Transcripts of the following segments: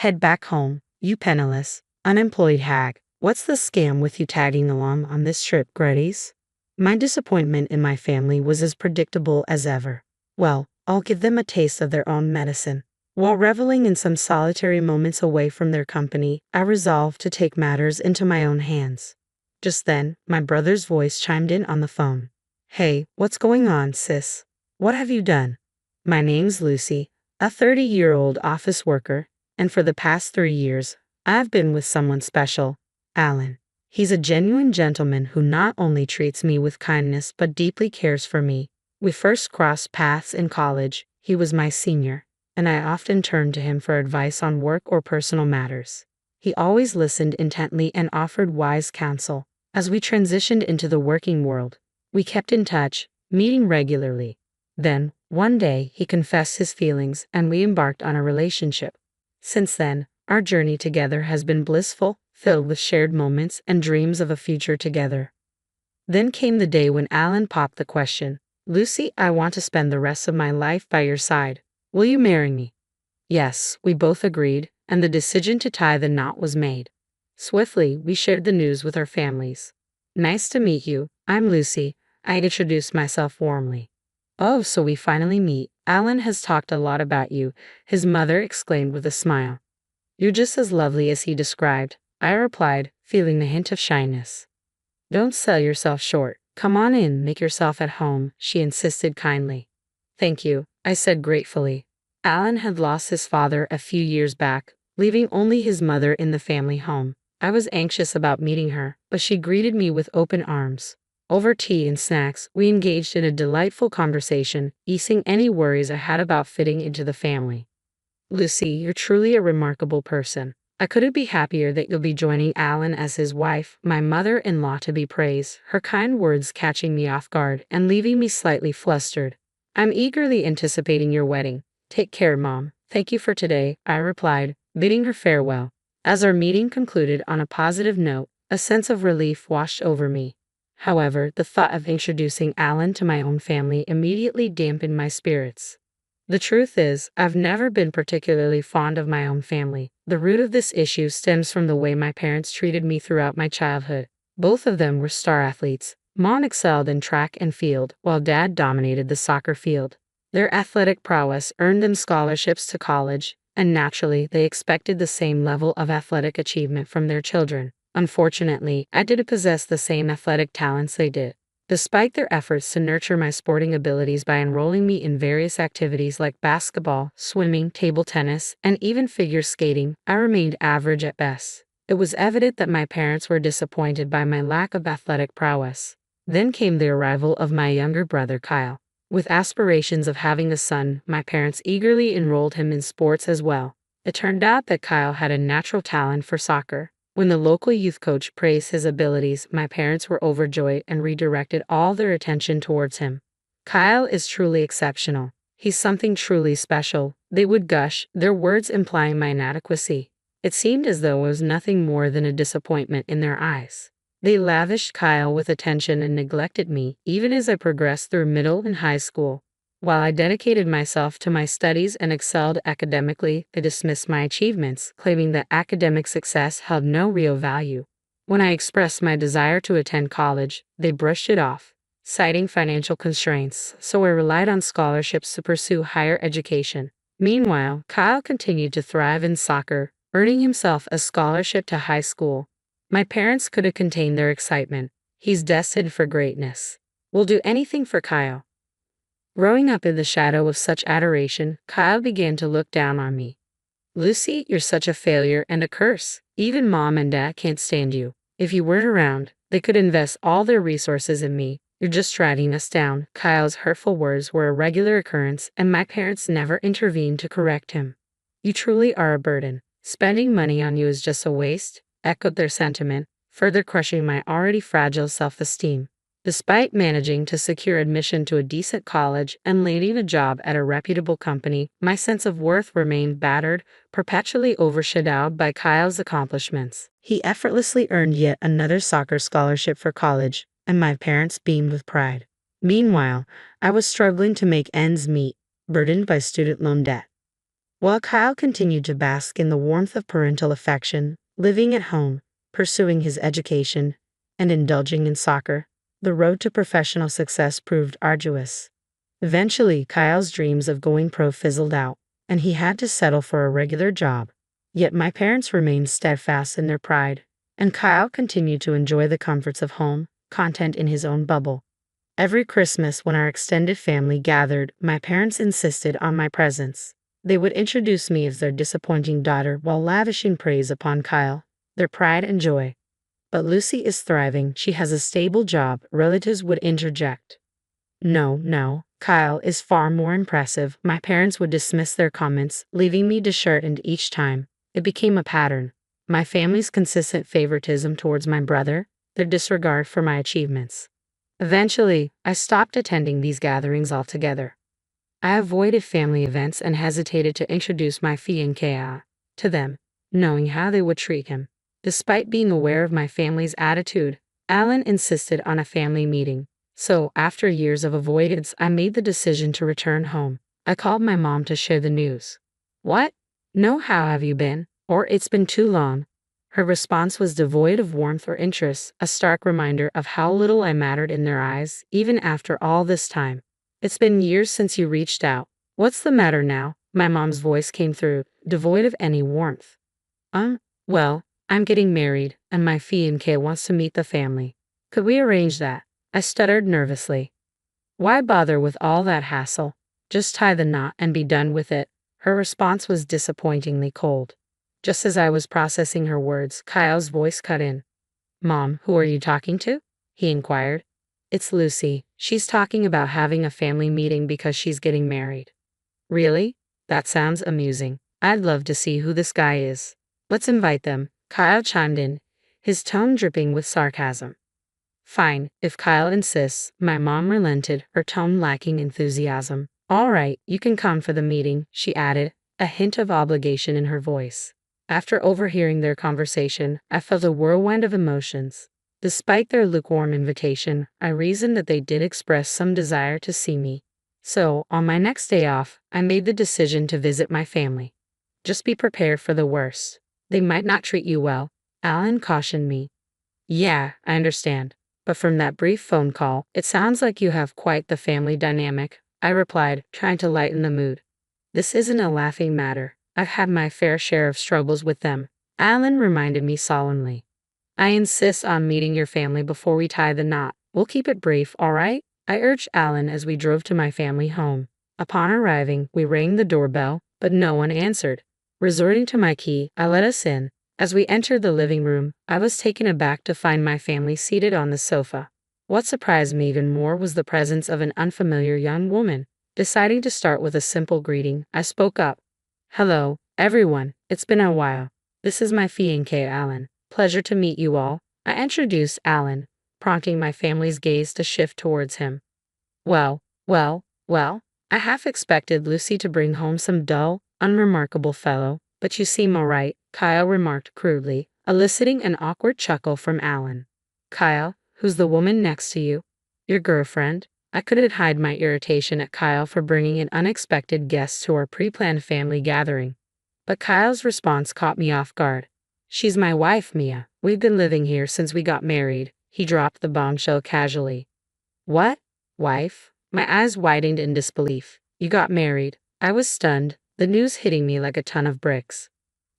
Head back home, you penniless, unemployed hag. What's the scam with you tagging along on this trip, Greddies? My disappointment in my family was as predictable as ever. Well, I'll give them a taste of their own medicine. While reveling in some solitary moments away from their company, I resolved to take matters into my own hands. Just then, my brother's voice chimed in on the phone. Hey, what's going on, sis? What have you done? My name's Lucy, a 30-year-old office worker, and for the past 3 years, I've been with someone special, Alan. He's a genuine gentleman who not only treats me with kindness but deeply cares for me. We first crossed paths in college. He was my senior, and I often turned to him for advice on work or personal matters. He always listened intently and offered wise counsel. As we transitioned into the working world, we kept in touch, meeting regularly. Then, one day, he confessed his feelings and we embarked on a relationship. Since then, our journey together has been blissful, filled with shared moments and dreams of a future together. Then came the day when Alan popped the question, Lucy, I want to spend the rest of my life by your side. Will you marry me? Yes, we both agreed, and the decision to tie the knot was made. Swiftly, we shared the news with our families. Nice to meet you, I'm Lucy. I introduced myself warmly. Oh, so we finally meet. Alan has talked a lot about you, his mother exclaimed with a smile. You're just as lovely as he described, I replied, feeling the hint of shyness. Don't sell yourself short. Come on in, make yourself at home, she insisted kindly. Thank you, I said gratefully. Alan had lost his father a few years back, leaving only his mother in the family home. I was anxious about meeting her, but she greeted me with open arms. Over tea and snacks, we engaged in a delightful conversation, easing any worries I had about fitting into the family. Lucy, you're truly a remarkable person. I couldn't be happier that you'll be joining Alan as his wife, my mother-in-law to be praised, her kind words catching me off guard and leaving me slightly flustered. I'm eagerly anticipating your wedding. Take care, Mom. Thank you for today, I replied, bidding her farewell. As our meeting concluded on a positive note, a sense of relief washed over me. However, the thought of introducing Alan to my own family immediately dampened my spirits. The truth is, I've never been particularly fond of my own family. The root of this issue stems from the way my parents treated me throughout my childhood. Both of them were star athletes. Mom excelled in track and field, while Dad dominated the soccer field. Their athletic prowess earned them scholarships to college, and naturally, they expected the same level of athletic achievement from their children. Unfortunately, I didn't possess the same athletic talents they did. Despite their efforts to nurture my sporting abilities by enrolling me in various activities like basketball, swimming, table tennis, and even figure skating, I remained average at best. It was evident that my parents were disappointed by my lack of athletic prowess. Then came the arrival of my younger brother Kyle. With aspirations of having a son, my parents eagerly enrolled him in sports as well. It turned out that Kyle had a natural talent for soccer. When the local youth coach praised his abilities, my parents were overjoyed and redirected all their attention towards him. Kyle is truly exceptional. He's something truly special, they would gush, their words implying my inadequacy. It seemed as though it was nothing more than a disappointment in their eyes. They lavished Kyle with attention and neglected me, even as I progressed through middle and high school. While I dedicated myself to my studies and excelled academically, they dismissed my achievements, claiming that academic success held no real value. When I expressed my desire to attend college, they brushed it off, citing financial constraints, so I relied on scholarships to pursue higher education. Meanwhile, Kyle continued to thrive in soccer, earning himself a scholarship to high school. My parents couldn't contain their excitement. He's destined for greatness. We'll do anything for Kyle. Growing up in the shadow of such adoration, Kyle began to look down on me. Lucy, you're such a failure and a curse. Even Mom and Dad can't stand you. If you weren't around, they could invest all their resources in me. You're just dragging us down. Kyle's hurtful words were a regular occurrence, and my parents never intervened to correct him. You truly are a burden. Spending money on you is just a waste, echoed their sentiment, further crushing my already fragile self-esteem. Despite managing to secure admission to a decent college and landing a job at a reputable company, my sense of worth remained battered, perpetually overshadowed by Kyle's accomplishments. He effortlessly earned yet another soccer scholarship for college, and my parents beamed with pride. Meanwhile, I was struggling to make ends meet, burdened by student loan debt. While Kyle continued to bask in the warmth of parental affection, living at home, pursuing his education, and indulging in soccer, the road to professional success proved arduous. Eventually, Kyle's dreams of going pro fizzled out, and he had to settle for a regular job. Yet my parents remained steadfast in their pride, and Kyle continued to enjoy the comforts of home, content in his own bubble. Every Christmas, when our extended family gathered, my parents insisted on my presence. They would introduce me as their disappointing daughter while lavishing praise upon Kyle, their pride and joy. But Lucy is thriving, she has a stable job, relatives would interject. No, no, Kyle is far more impressive. My parents would dismiss their comments, leaving me disheartened each time. It became a pattern. My family's consistent favoritism towards my brother, their disregard for my achievements. Eventually, I stopped attending these gatherings altogether. I avoided family events and hesitated to introduce my fiancé to them, knowing how they would treat him. Despite being aware of my family's attitude, Alan insisted on a family meeting. So, after years of avoidance, I made the decision to return home. I called my mom to share the news. What? No, how have you been? Or it's been too long. Her response was devoid of warmth or interest, a stark reminder of how little I mattered in their eyes, even after all this time. It's been years since you reached out. What's the matter now? My mom's voice came through, devoid of any warmth. Well, I'm getting married, and my fiancé wants to meet the family. Could we arrange that? I stuttered nervously. Why bother with all that hassle? Just tie the knot and be done with it. Her response was disappointingly cold. Just as I was processing her words, Kyle's voice cut in. Mom, who are you talking to? He inquired. It's Lucy. She's talking about having a family meeting because she's getting married. Really? That sounds amusing. I'd love to see who this guy is. Let's invite them, Kyle chimed in, his tone dripping with sarcasm. Fine, if Kyle insists, my mom relented, her tone lacking enthusiasm. All right, you can come for the meeting, she added, a hint of obligation in her voice. After overhearing their conversation, I felt a whirlwind of emotions. Despite their lukewarm invitation, I reasoned that they did express some desire to see me. So, on my next day off, I made the decision to visit my family. Just be prepared for the worst. They might not treat you well, Alan cautioned me. Yeah, I understand. But from that brief phone call, it sounds like you have quite the family dynamic, I replied, trying to lighten the mood. This isn't a laughing matter. I've had my fair share of struggles with them, Alan reminded me solemnly. I insist on meeting your family before we tie the knot. We'll keep it brief, all right? I urged Alan as we drove to my family home. Upon arriving, we rang the doorbell, but no one answered. Resorting to my key, I let us in. As we entered the living room, I was taken aback to find my family seated on the sofa. What surprised me even more was the presence of an unfamiliar young woman. Deciding to start with a simple greeting, I spoke up. Hello, everyone. It's been a while. This is my fiancé, Alan. Pleasure to meet you all. I introduced Alan, prompting my family's gaze to shift towards him. Well, I half expected Lucy to bring home some dull, unremarkable fellow, but you seem all right, Kyle remarked crudely, eliciting an awkward chuckle from Alan. Kyle, who's the woman next to you? Your girlfriend? I couldn't hide my irritation at Kyle for bringing an unexpected guest to our pre-planned family gathering. But Kyle's response caught me off guard. She's my wife, Mia. We've been living here since we got married. He dropped the bombshell casually. What? Wife? My eyes widened in disbelief. You got married. I was stunned, the news hitting me like a ton of bricks.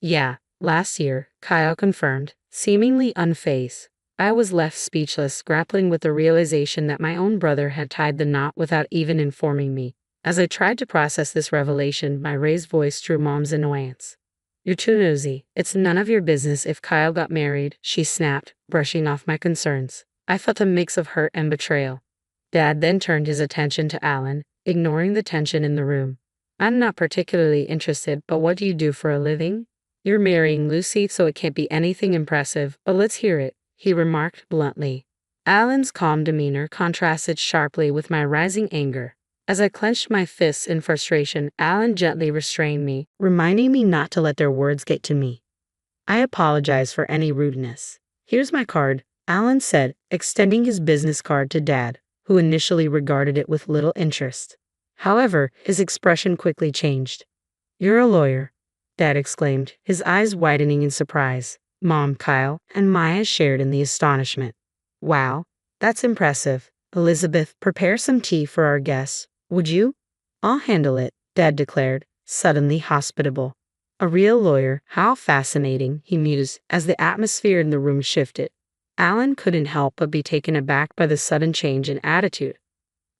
Yeah, last year, Kyle confirmed, seemingly unfazed. I was left speechless, grappling with the realization that my own brother had tied the knot without even informing me. As I tried to process this revelation, my raised voice drew Mom's annoyance. You're too nosy. It's none of your business if Kyle got married, she snapped, brushing off my concerns. I felt a mix of hurt and betrayal. Dad then turned his attention to Alan, ignoring the tension in the room. I'm not particularly interested, but what do you do for a living? You're marrying Lucy, so it can't be anything impressive, but let's hear it, he remarked bluntly. Alan's calm demeanor contrasted sharply with my rising anger. As I clenched my fists in frustration, Alan gently restrained me, reminding me not to let their words get to me. I apologize for any rudeness. Here's my card, Alan said, extending his business card to Dad, who initially regarded it with little interest. However, his expression quickly changed. You're a lawyer, Dad exclaimed, his eyes widening in surprise. Mom, Kyle, and Maya shared in the astonishment. Wow, that's impressive. Elizabeth, prepare some tea for our guests, would you? I'll handle it, Dad declared, suddenly hospitable. A real lawyer, how fascinating, he mused as the atmosphere in the room shifted. Alan couldn't help but be taken aback by the sudden change in attitude.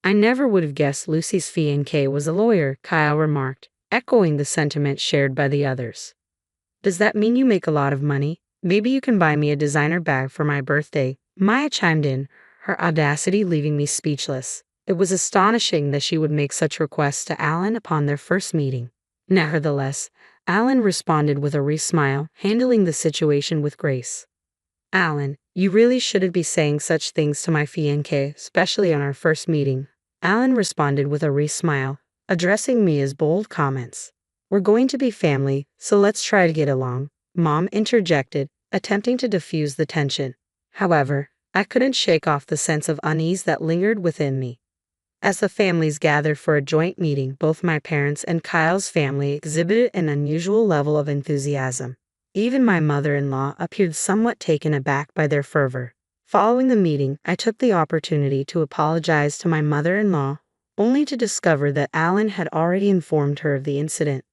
I never would have guessed Lucy's fiancé was a lawyer, Kyle remarked, echoing the sentiment shared by the others. Does that mean you make a lot of money? Maybe you can buy me a designer bag for my birthday, Maya chimed in, her audacity leaving me speechless. It was astonishing that she would make such requests to Alan upon their first meeting. Nevertheless, Alan responded with a smile, handling the situation with grace. Alan, you really shouldn't be saying such things to my fiancé, especially on our first meeting. Alan responded with a smile, addressing me as bold comments. We're going to be family, so let's try to get along, Mom interjected, attempting to diffuse the tension. However, I couldn't shake off the sense of unease that lingered within me. As the families gathered for a joint meeting, both my parents and Kyle's family exhibited an unusual level of enthusiasm. Even my mother-in-law appeared somewhat taken aback by their fervor. Following the meeting, I took the opportunity to apologize to my mother-in-law, only to discover that Alan had already informed her of the incident.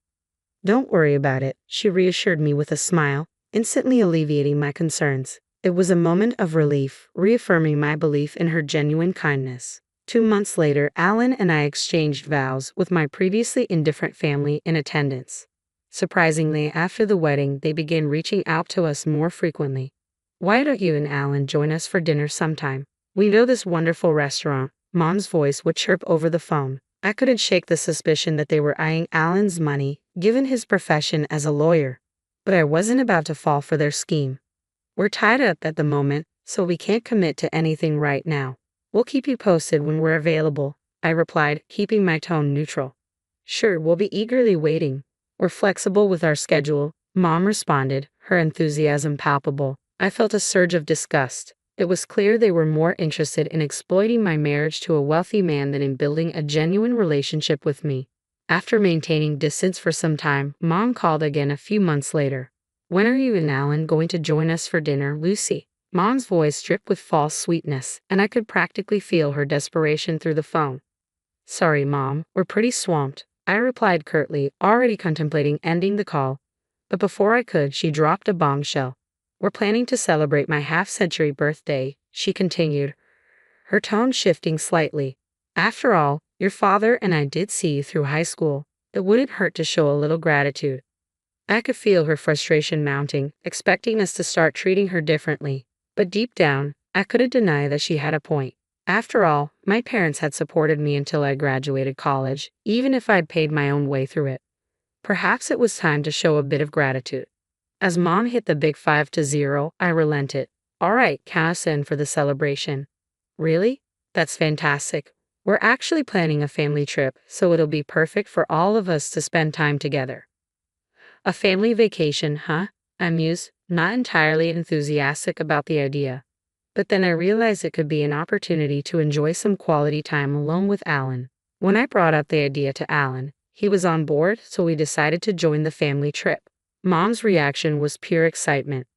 Don't worry about it, she reassured me with a smile, instantly alleviating my concerns. It was a moment of relief, reaffirming my belief in her genuine kindness. 2 months later, Alan and I exchanged vows with my previously indifferent family in attendance. Surprisingly, after the wedding, they began reaching out to us more frequently. Why don't you and Alan join us for dinner sometime? We know this wonderful restaurant, Mom's voice would chirp over the phone. I couldn't shake the suspicion that they were eyeing Alan's money, given his profession as a lawyer. But I wasn't about to fall for their scheme. We're tied up at the moment, so we can't commit to anything right now. We'll keep you posted when we're available, I replied, keeping my tone neutral. Sure, we'll be eagerly waiting. We're flexible with our schedule, Mom responded, her enthusiasm palpable. I felt a surge of disgust. It was clear they were more interested in exploiting my marriage to a wealthy man than in building a genuine relationship with me. After maintaining distance for some time, Mom called again a few months later. When are you and Alan going to join us for dinner, Lucy? Mom's voice dripped with false sweetness, and I could practically feel her desperation through the phone. Sorry, Mom, we're pretty swamped, I replied curtly, already contemplating ending the call. But before I could, she dropped a bombshell. We're planning to celebrate my half-century birthday, she continued, her tone shifting slightly. After all, your father and I did see you through high school. It wouldn't hurt to show a little gratitude. I could feel her frustration mounting, expecting us to start treating her differently. But deep down, I couldn't deny that she had a point. After all, my parents had supported me until I graduated college, even if I'd paid my own way through it. Perhaps it was time to show a bit of gratitude. As Mom hit the big 5-0, I relented. All right, count us in for the celebration. Really? That's fantastic. We're actually planning a family trip, so it'll be perfect for all of us to spend time together. A family vacation, huh? I mused, not entirely enthusiastic about the idea. But then I realized it could be an opportunity to enjoy some quality time alone with Alan. When I brought up the idea to Alan, he was on board, so we decided to join the family trip. Mom's reaction was pure excitement.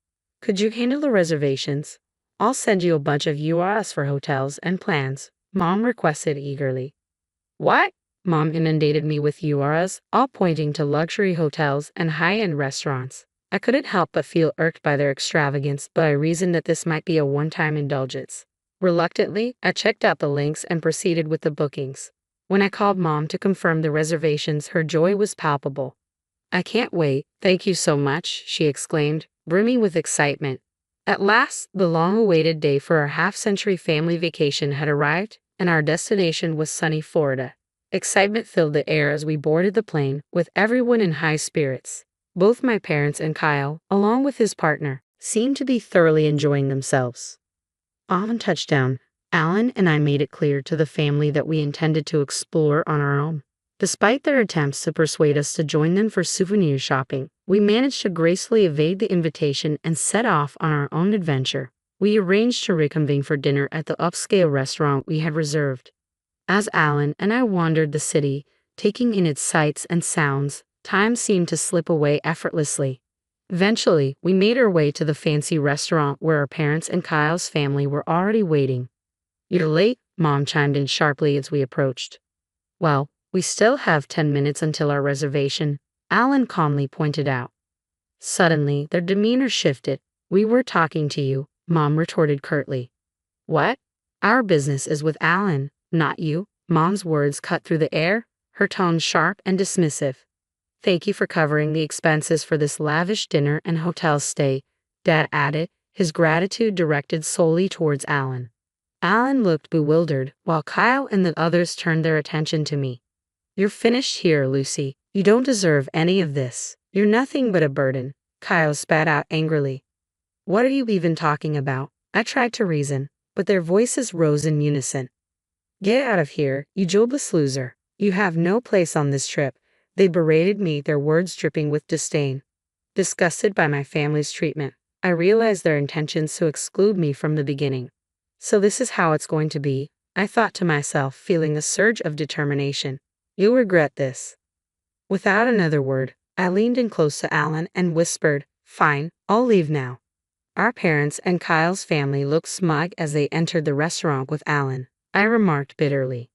Could you handle the reservations? I'll send you a bunch of URLs for hotels and plans, Mom requested eagerly. What? Mom inundated me with URLs, all pointing to luxury hotels and high-end restaurants. I couldn't help but feel irked by their extravagance, but I reasoned that this might be a one-time indulgence. Reluctantly, I checked out the links and proceeded with the bookings. When I called Mom to confirm the reservations, her joy was palpable. I can't wait, thank you so much, she exclaimed, brimming with excitement. At last, the long-awaited day for our half-century family vacation had arrived, and our destination was sunny Florida. Excitement filled the air as we boarded the plane, with everyone in high spirits. Both my parents and Kyle, along with his partner, seemed to be thoroughly enjoying themselves. On touchdown, Alan and I made it clear to the family that we intended to explore on our own. Despite their attempts to persuade us to join them for souvenir shopping, we managed to gracefully evade the invitation and set off on our own adventure. We arranged to reconvene for dinner at the upscale restaurant we had reserved. As Alan and I wandered the city, taking in its sights and sounds, Time seemed to slip away effortlessly. Eventually, we made our way to the fancy restaurant where our parents and Kyle's family were already waiting. "You're late," Mom chimed in sharply as we approached. "Well, we still have 10 minutes until our reservation," Alan calmly pointed out. Suddenly, their demeanor shifted. "We were talking to you," Mom retorted curtly. "What? Our business is with Alan, not you." Mom's words cut through the air, her tone sharp and dismissive. "Thank you for covering the expenses for this lavish dinner and hotel stay," Dad added, his gratitude directed solely towards Alan. Alan looked bewildered, while Kyle and the others turned their attention to me. "You're finished here, Lucy. You don't deserve any of this. You're nothing but a burden," Kyle spat out angrily. "What are you even talking about?" I tried to reason, but their voices rose in unison. "Get out of here, you jobless loser. You have no place on this trip," they berated me, their words dripping with disdain. Disgusted by my family's treatment, I realized their intentions to exclude me from the beginning. "So this is how it's going to be," I thought to myself, feeling a surge of determination. "You'll regret this." Without another word, I leaned in close to Alan and whispered, "Fine, I'll leave now." Our parents and Kyle's family looked smug as they entered the restaurant with Alan. I remarked bitterly.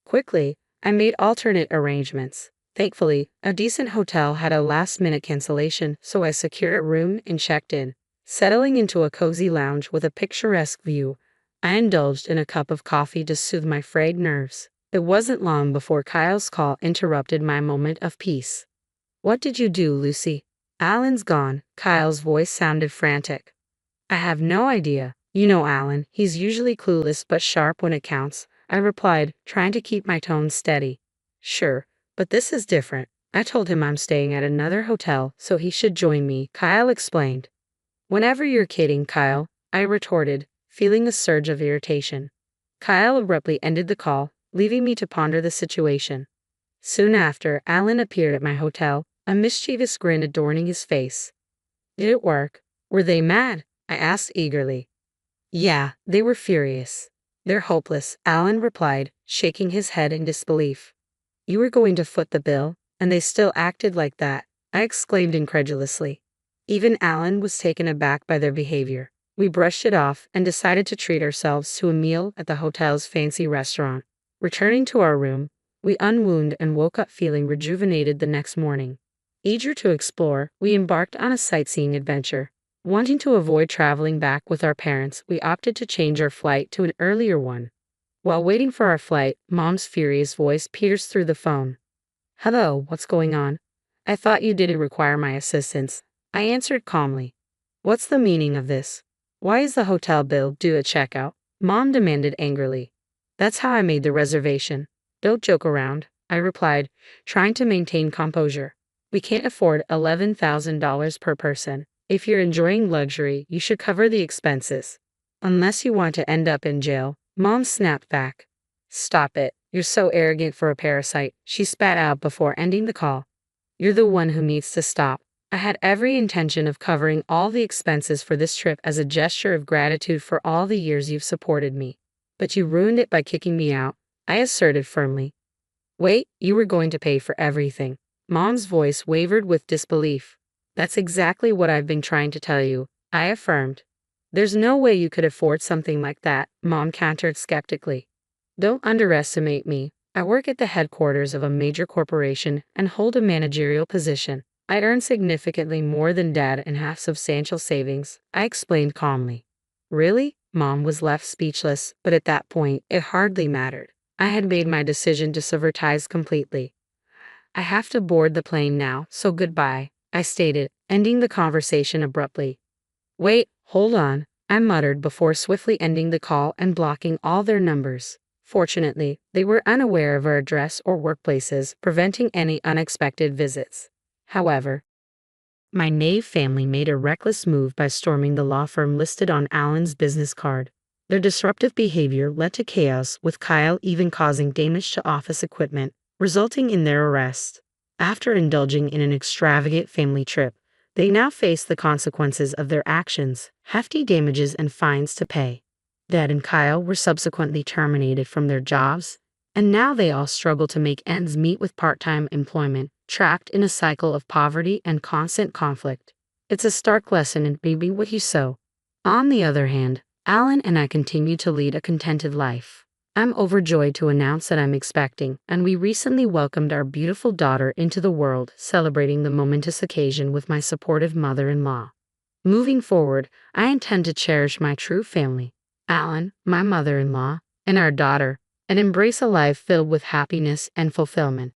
Quickly, I made alternate arrangements. Thankfully, a decent hotel had a last-minute cancellation, so I secured a room and checked in. Settling into a cozy lounge with a picturesque view, I indulged in a cup of coffee to soothe my frayed nerves. It wasn't long before Kyle's call interrupted my moment of peace. "What did you do, Lucy?" "Alan's gone." Kyle's voice sounded frantic. "I have no idea. You know Alan, he's usually clueless but sharp when it counts," I replied, trying to keep my tone steady. "Sure, but this is different. I told him I'm staying at another hotel, so he should join me," Kyle explained. "Whenever you're kidding, Kyle," I retorted, feeling a surge of irritation. Kyle abruptly ended the call, leaving me to ponder the situation. Soon after, Alan appeared at my hotel, a mischievous grin adorning his face. "Did it work? Were they mad?" I asked eagerly. "Yeah, they were furious. They're hopeless," Alan replied, shaking his head in disbelief. "You were going to foot the bill, and they still acted like that?" I exclaimed incredulously. Even Alan was taken aback by their behavior. We brushed it off and decided to treat ourselves to a meal at the hotel's fancy restaurant. Returning to our room, we unwound and woke up feeling rejuvenated the next morning. Eager to explore, we embarked on a sightseeing adventure. Wanting to avoid traveling back with our parents, we opted to change our flight to an earlier one. While waiting for our flight, Mom's furious voice pierced through the phone. "Hello, what's going on? I thought you didn't require my assistance," I answered calmly. "What's the meaning of this? Why is the hotel bill due at checkout?" Mom demanded angrily. "That's how I made the reservation. Don't joke around," I replied, trying to maintain composure. "We can't afford $11,000 per person. If you're enjoying luxury, you should cover the expenses. Unless you want to end up in jail," Mom snapped back. "Stop it. You're so arrogant for a parasite," she spat out before ending the call. "You're the one who needs to stop. I had every intention of covering all the expenses for this trip as a gesture of gratitude for all the years you've supported me. But you ruined it by kicking me out," I asserted firmly. "Wait, you were going to pay for everything." Mom's voice wavered with disbelief. "That's exactly what I've been trying to tell you," I affirmed. "There's no way you could afford something like that," Mom countered skeptically. "Don't underestimate me. I work at the headquarters of a major corporation and hold a managerial position. I earn significantly more than Dad and have substantial savings," I explained calmly. "Really?" Mom was left speechless, but at that point, it hardly mattered. I had made my decision to sever ties completely. "I have to board the plane now, so goodbye," I stated, ending the conversation abruptly. "Wait, hold on," I muttered before swiftly ending the call and blocking all their numbers. Fortunately, they were unaware of our address or workplaces, preventing any unexpected visits. However, my Nave family made a reckless move by storming the law firm listed on Alan's business card. Their disruptive behavior led to chaos, with Kyle even causing damage to office equipment, resulting in their arrest. After indulging in an extravagant family trip, they now face the consequences of their actions, hefty damages and fines to pay. Dad and Kyle were subsequently terminated from their jobs, and now they all struggle to make ends meet with part-time employment, trapped in a cycle of poverty and constant conflict. It's a stark lesson in be what you sow. On the other hand, Alan and I continue to lead a contented life. I'm overjoyed to announce that I'm expecting, and we recently welcomed our beautiful daughter into the world, celebrating the momentous occasion with my supportive mother-in-law. Moving forward, I intend to cherish my true family, Alan, my mother-in-law, and our daughter, and embrace a life filled with happiness and fulfillment.